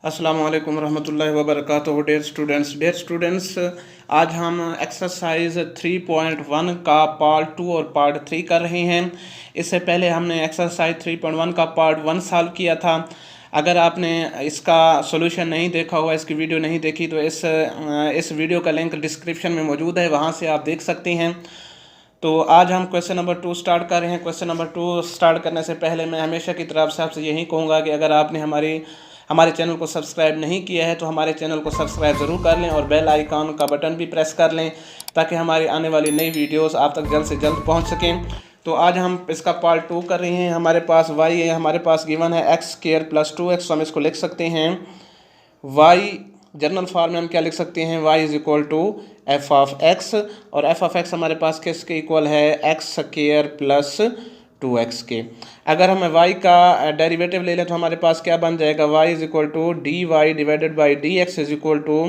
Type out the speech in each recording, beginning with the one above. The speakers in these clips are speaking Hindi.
अस्सलामु अलैकुम रहमतुल्लाहि व बरकातुहू। डियर स्टूडेंट्स, आज हम एक्सरसाइज 3.1 का पार्ट 2 और पार्ट 3 कर रहे हैं। इससे पहले हमने एक्सरसाइज 3.1 का पार्ट 1 सॉल्व किया था। अगर आपने इसका सॉल्यूशन नहीं देखा हुआ, इसकी वीडियो नहीं देखी, तो इस वीडियो का लिंक डिस्क्रिप्शन में मौजूद है, वहाँ से आप देख सकते हैं। तो आज हम क्वेश्चन नंबर 2 स्टार्ट कर रहे हैं। क्वेश्चन नंबर 2 स्टार्ट करने से पहले मैं हमेशा की तरफ से आपसे यही कहूँगा कि अगर आपने हमारे चैनल को सब्सक्राइब नहीं किया है तो हमारे चैनल को सब्सक्राइब ज़रूर कर लें और बेल आइकॉन का बटन भी प्रेस कर लें ताकि हमारी आने वाली नई वीडियोस आप तक जल्द से जल्द पहुंच सकें। तो आज हम इसका पार्ट 2 कर रहे हैं। हमारे पास y है, हमारे पास गिवन है x स्क्वायर प्लस 2x। तो हम इसको लिख सकते हैं y, जनरल फॉर्म में हम क्या लिख सकते हैं, y is equal to F of x, और एफ ऑफ x हमारे पास किसके इक्वल है, x स्क्वायर प्लस 2x के। अगर हम y का डेरिवेटिव ले लें तो हमारे पास क्या बन जाएगा, y is equal to D Y divided by D X is equal to,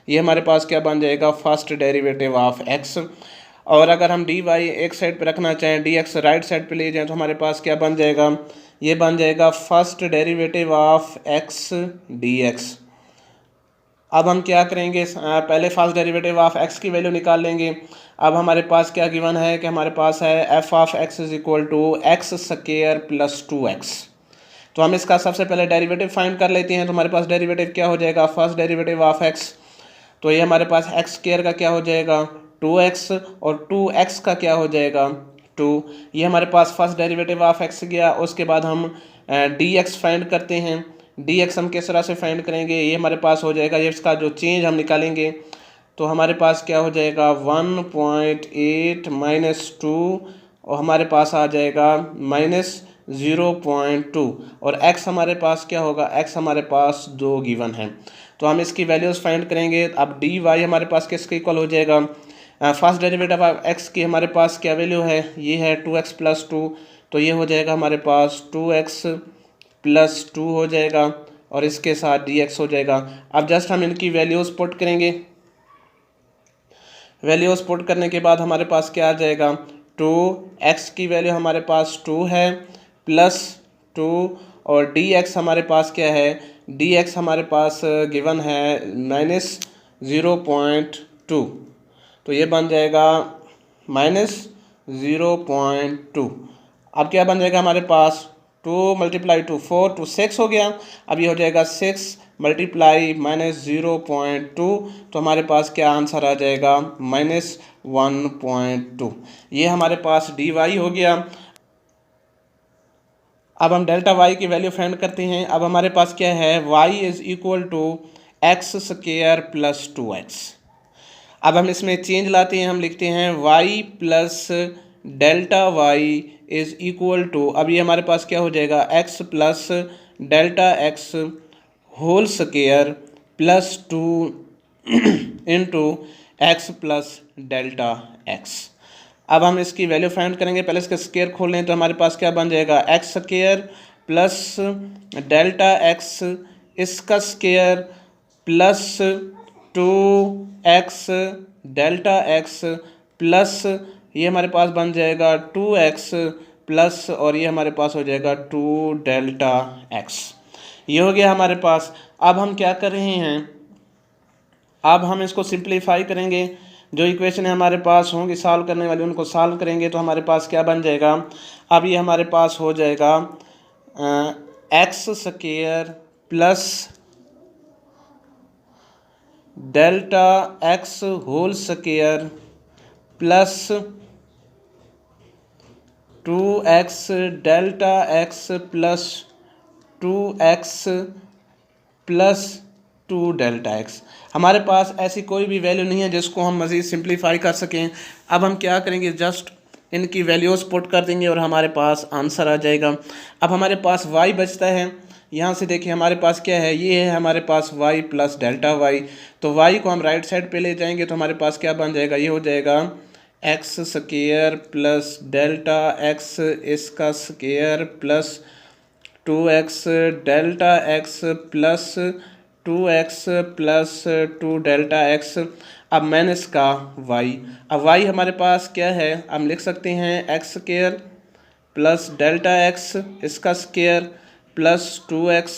ये हमारे पास क्या बन जाएगा, फर्स्ट डेरिवेटिव ऑफ x। और अगर हम डी वाई एक साइड पे रखना चाहें, डी एक्स राइट साइड पे ले जाएं, तो हमारे पास क्या बन जाएगा, ये बन जाएगा first derivative of x D x. अब हम क्या करेंगे, पहले फर्स्ट डेरिवेटिव ऑफ x की वैल्यू निकाल लेंगे। अब हमारे पास क्या गिवन है कि हमारे पास है F of x is equal to X square plus 2x। तो हम इसका सबसे पहले डेरिवेटिव फाइंड कर लेते हैं। तो हमारे पास डेरिवेटिव क्या हो जाएगा, फर्स्ट डेरिवेटिव ऑफ x, तो ये हमारे पास x स्क्वायर का क्या हो जाएगा 2x, और 2x का क्या हो जाएगा 2। ये हमारे पास फर्स्ट डेरिवेटिव ऑफ x गया। उसके बाद हम dx फाइंड करते हैं। dx हम किस तरह से फाइंड करेंगे, ये हमारे पास हो जाएगा, ये इसका जो चेंज हम निकालेंगे तो हमारे पास क्या हो जाएगा 1.8 माइनस 2, और हमारे पास आ जाएगा माइनस 0.2, और x हमारे पास क्या होगा, x हमारे पास 2 गिवन है। तो हम इसकी वैल्यूज़ फाइंड करेंगे। अब डी वाई हमारे पास किसके इक्वल हो जाएगा, फर्स्ट डेरिवेटिव ऑफ x की हमारे पास क्या वैल्यू है, ये है 2x प्लस 2, तो ये हो जाएगा हमारे पास 2x प्लस 2 हो जाएगा, और इसके साथ dx हो जाएगा। अब जस्ट हम इनकी वैल्यूज़ पुट करेंगे। वैल्यूज़ पुट करने के बाद हमारे पास क्या आ जाएगा, 2x की वैल्यू हमारे पास 2 है प्लस 2, और dx हमारे पास क्या है, dx हमारे पास गिवन है माइनस 0.2, तो ये बन जाएगा माइनस 0.2। अब क्या बन जाएगा हमारे पास, 2 मल्टीप्लाई 2 4 2 6 हो गया। अब ये हो जाएगा 6 मल्टीप्लाई माइनस 0.2, तो हमारे पास क्या आंसर आ जाएगा, माइनस 1.2। ये हमारे पास डी वाई हो गया। अब हम डेल्टा वाई की वैल्यू फाइंड करते हैं। अब हमारे पास क्या है, y is equal to X square plus 2x। अब हम इसमें चेंज लाते हैं, हम लिखते हैं y plus delta Y is equal to, अब ये हमारे पास क्या हो जाएगा, x plus delta x whole square plus 2 into X plus delta x। अब हम इसकी वैल्यू फाइंड करेंगे। पहले इसका स्क्वायर खोल लें तो हमारे पास क्या बन जाएगा, x square plus delta x इसका square plus 2x delta x plus ये हमारे पास बन जाएगा 2x प्लस, और ये हमारे पास हो जाएगा 2 डेल्टा x। ये हो गया हमारे पास। अब हम क्या कर रहे हैं, अब हम इसको सिंप्लीफाई करेंगे। जो इक्वेशन हमारे पास होंगी सॉल्व करने वाली उनको सॉल्व करेंगे तो हमारे पास क्या बन जाएगा, अब ये हमारे पास हो जाएगा x square plus delta X whole square plus 2x delta x plus 2x plus 2 delta X. हमारे पास ऐसी कोई भी वैल्यू नहीं है जिसको हम मज़ीद सिंप्लीफाई कर सकें। अब हम क्या करेंगे, जस्ट इनकी वैल्यूज़ पुट कर देंगे और हमारे पास आंसर आ जाएगा। अब हमारे पास y बचता है, यहाँ से देखिए हमारे पास क्या है, ये है हमारे पास y प्लस डेल्टा y। तो y को हम राइट साइड पे ले जाएंगे तो हमारे पास क्या बन जाएगा, ये हो जाएगा x square plus delta x इसका square plus 2x delta x plus 2x plus 2 delta x. अब माइनस का y, अब y हमारे पास क्या है, हम लिख सकते हैं x square plus delta x इसका square plus 2x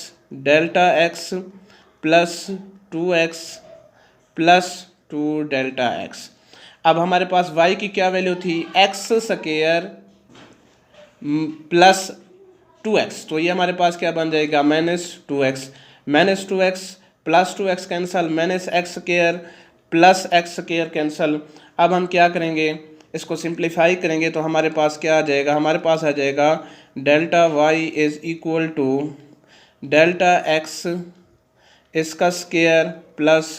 delta x plus 2x plus 2 delta x। अब हमारे पास y की क्या वैल्यू थी, एक्स स्क्वायर प्लस 2x, तो ये हमारे पास क्या बन जाएगा, -2x, -2x plus 2x cancel, -x square plus x square cancel. अब हम क्या करेंगे, इसको सिंप्लीफाई करेंगे तो हमारे पास क्या आ जाएगा, हमारे पास आ जाएगा delta y is equal to delta x इसका square plus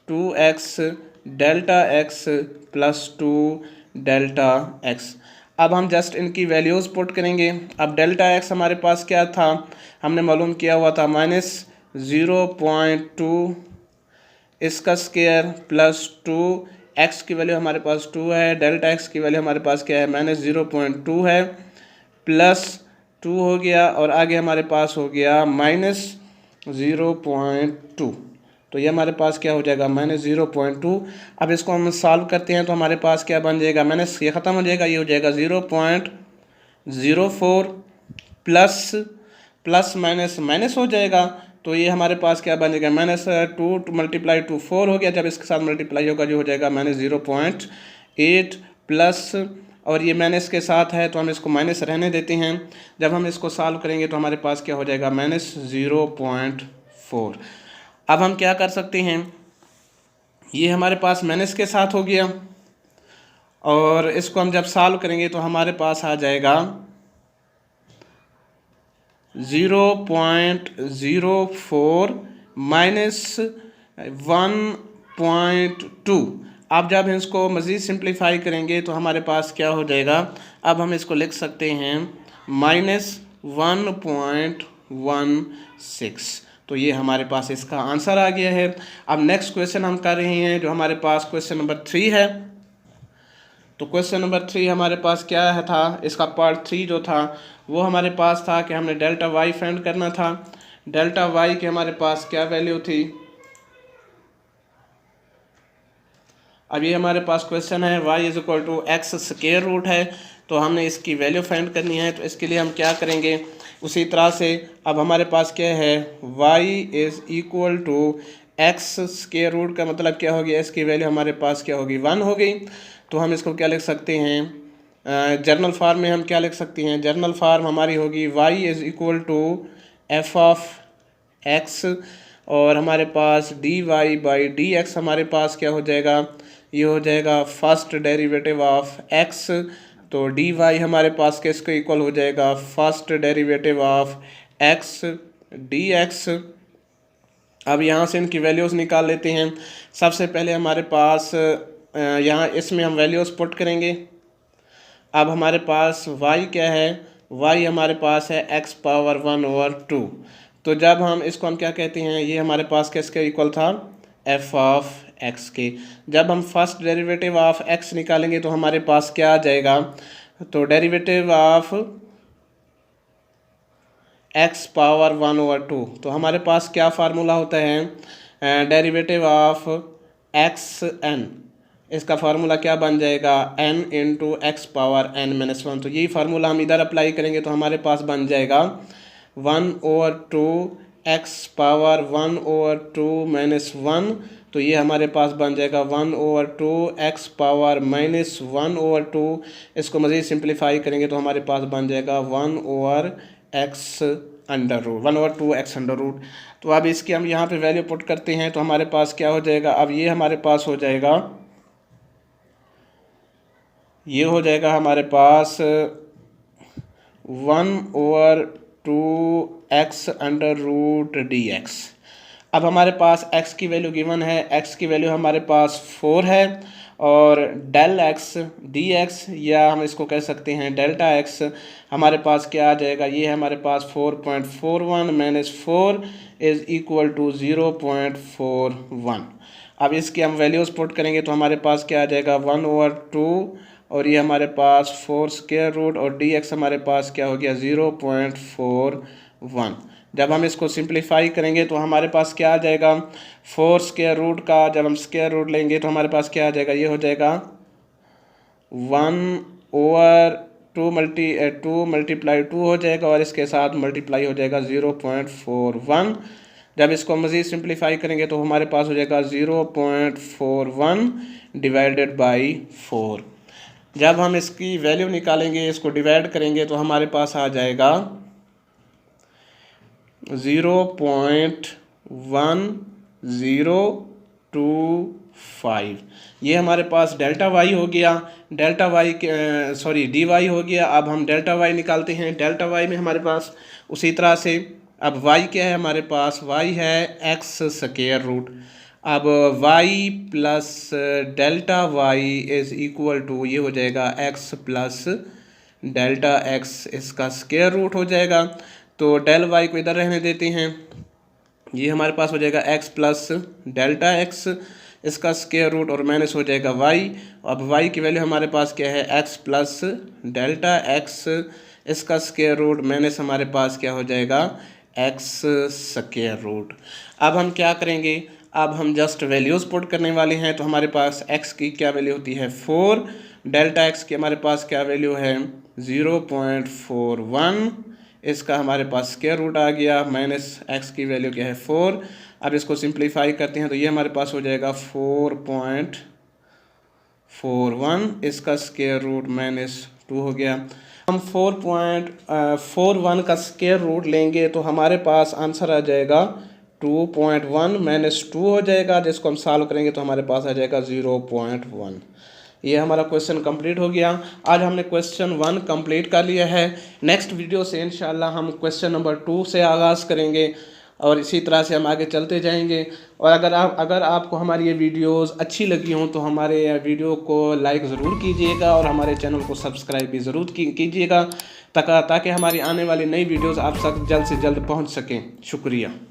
2x delta x plus 2 delta x। अब हम जस्ट इनकी वैल्यूज़ पुट करेंगे। अब डेल्टा x हमारे पास क्या था, हमने मालूम किया हुआ था -0.2 इसका स्क्वायर प्लस 2, x की वैल्यू हमारे पास 2 है, डेल्टा x की वैल्यू हमारे पास क्या है, -0.2 है, प्लस 2 हो गया और आगे हमारे पास हो गया -0.2, तो ये हमारे पास क्या हो जाएगा, -0.2। अब इसको हम सॉल्व करते हैं तो हमारे पास क्या बन जाएगा, माइनस ये ख़त्म हो जाएगा, ये हो जाएगा 0.04 प्लस प्लस माइनस माइनस हो जाएगा, तो ये हमारे पास क्या बन जाएगा, -2 मल्टीप्लाई 2 4 हो गया, जब इसके साथ मल्टीप्लाई होगा जो हो जाएगा -0.8 प्लस, और ये माइनस के साथ है तो हम इसको माइनस रहने देते हैं। जब हम इसको सॉल्व करेंगे तो हमारे पास क्या हो जाएगा, -0.4। अब हम क्या कर सकते हैं, ये हमारे पास माइनस के साथ हो गया और इसको हम जब सॉल्व करेंगे तो हमारे पास आ जाएगा 0.04 -1.2। अब जब इसको मज़ीद सिंप्लीफाई करेंगे तो हमारे पास क्या हो जाएगा, अब हम इसको लिख सकते हैं -1.16, तो ये हमारे पास इसका आंसर आ गया है। अब नेक्स्ट क्वेश्चन हम कर रहे हैं जो हमारे पास क्वेश्चन नंबर 3 है। तो क्वेश्चन नंबर 3 हमारे पास क्या है था, इसका पार्ट 3 जो था वो हमारे पास था कि हमने डेल्टा वाई फाइंड करना था। डेल्टा वाई की हमारे पास क्या वैल्यू थी, अब ये हमारे पास क्वेश्चन है y is equal to X square root है, तो हमने इसकी वैल्यू फाइंड करनी है। तो इसके लिए हम क्या करेंगे, उसी तरह से अब हमारे पास क्या है, y is equal to X square root का मतलब क्या हो गया, इसकी वैल्यू हमारे पास क्या होगी, 1 हो गई। तो हम इसको क्या लिख सकते हैं, जर्नल फार्म में हम क्या लिख सकते हैं, जर्नल फार्म हमारी होगी y is equal to F of X, और हमारे पास dy बाई डी एक्स हमारे पास क्या हो जाएगा, ये हो जाएगा फर्स्ट डेरिवेटिव ऑफ x, तो dy हमारे पास किसके इक्वल हो जाएगा, first derivative of x dx। अब यहाँ से इनकी वैल्यूज़ निकाल लेते हैं। सबसे पहले हमारे पास यहाँ इसमें हम वैल्यूज़ पुट करेंगे। अब हमारे पास y क्या है, y हमारे पास है x पावर 1/2, तो जब हम इसको हम क्या कहते हैं, ये हमारे पास किसके इक्वल था, f ऑफ x के। जब हम फर्स्ट डेरिवेटिव ऑफ x निकालेंगे तो हमारे पास क्या आ जाएगा, तो डेरिवेटिव ऑफ x पावर 1/2, तो हमारे पास क्या फार्मूला होता है, डेरिवेटिव ऑफ xn, इसका फार्मूला क्या बन जाएगा, n into x power n-1, तो यही फार्मूला हम इधर अप्लाई करेंगे तो हमारे पास बन जाएगा 1/2 x पावर 1/2 -1, तो ये हमारे पास बन जाएगा 1/2 x पावर -1/2। इसको मज़ीद सिंप्लीफाई करेंगे तो हमारे पास बन जाएगा 1/2 x अंडर रूट। तो अब इसकी हम यहाँ पे वैल्यू पुट करते हैं तो हमारे पास क्या हो जाएगा, अब ये हमारे पास हो जाएगा, ये हो जाएगा हमारे पास 1/2 x अंडर रूट dx। अब हमारे पास x की वैल्यू गिवन है, x की वैल्यू हमारे पास 4 है, और डेल x dx, या हम इसको कह सकते हैं डेल्टा x, हमारे पास क्या आ जाएगा, ये है हमारे पास 4.41 - 4 इज़ इक्वल टू 0.41। अब इसकी हम वैल्यूज़ पुट करेंगे तो हमारे पास क्या आ जाएगा, 1/2, और ये हमारे पास 4 स्क्वायर रूट, और dx हमारे पास क्या हो गया, 0.41। जब हम इसको सिंप्लीफाई करेंगे तो हमारे पास क्या आ जाएगा, 4 स्क्वायर रूट का जब हम स्क्वायर रूट लेंगे तो हमारे पास क्या आ जाएगा, ये हो जाएगा 1/2 मल्टीप्लाई 2 हो जाएगा, और इसके साथ मल्टीप्लाई हो जाएगा 0.41, जब इसको मज़ीद सिंप्लीफाई करेंगे तो हमारे पास हो जाएगा 0.41 डिवाइडेड बाई 4। जब हम इसकी वैल्यू निकालेंगे, इसको डिवाइड करेंगे तो हमारे पास आ जाएगा 0.1025। ये हमारे पास डेल्टा वाई हो गया, डेल्टा वाई के सॉरी डी वाई हो गया। अब हम डेल्टा वाई निकालते हैं। डेल्टा वाई में हमारे पास उसी तरह से, अब वाई क्या है हमारे पास, वाई है एक्स स्क्वायर रूट। अब Y plus delta Y is equal to, ये हो जाएगा एक्स प्लस डेल्टा एक्स, इसका स्क्वायर रूट हो जाएगा। तो डेल वाई को इधर रहने देते हैं, ये हमारे पास हो जाएगा एक्स प्लस डेल्टा एक्स, इसका स्क्वायर रूट और माइनस हो जाएगा वाई। अब वाई की वैल्यू हमारे पास क्या है, एक्स प्लस डेल्टा एक्स, इसका स्क्वायर रूट माइनस हमारे पास क्या हो जाएगा, एक्स स्क्वायर रूट। अब हम क्या करेंगे, अब हम जस्ट वैल्यूज़ पुट करने वाले हैं। तो हमारे पास एक्स की क्या वैल्यू होती है 4, डेल्टा एक्स की हमारे पास क्या वैल्यू है 0.41, इसका हमारे पास स्क्वायर रूट आ गया, माइनस एक्स की वैल्यू क्या है 4। अब इसको सिंप्लीफाई करते हैं तो ये हमारे पास हो जाएगा 4.41, इसका स्क्वायर रूट माइनस 2 हो गया। हम 4.41 का स्क्वायर रूट लेंगे तो हमारे पास आंसर आ जाएगा 2.1 माइनस 2 हो जाएगा, जिसको हम सॉल्व करेंगे तो हमारे पास आ जाएगा 0.1। ये हमारा क्वेश्चन कंप्लीट हो गया। आज हमने क्वेश्चन 1 कंप्लीट कर लिया है। नेक्स्ट वीडियो से इंशाल्लाह हम क्वेश्चन नंबर 2 से आगाज़ करेंगे और इसी तरह से हम आगे चलते जाएंगे। और अगर आपको हमारी ये वीडियोस अच्छी लगी हों तो हमारे वीडियो को लाइक ज़रूर कीजिएगा और हमारे चैनल को सब्सक्राइब भी ज़रूर कीजिएगा ताकि हमारी आने वाली नई वीडियोस आप तक जल्द से जल्द पहुंच सकें। शुक्रिया।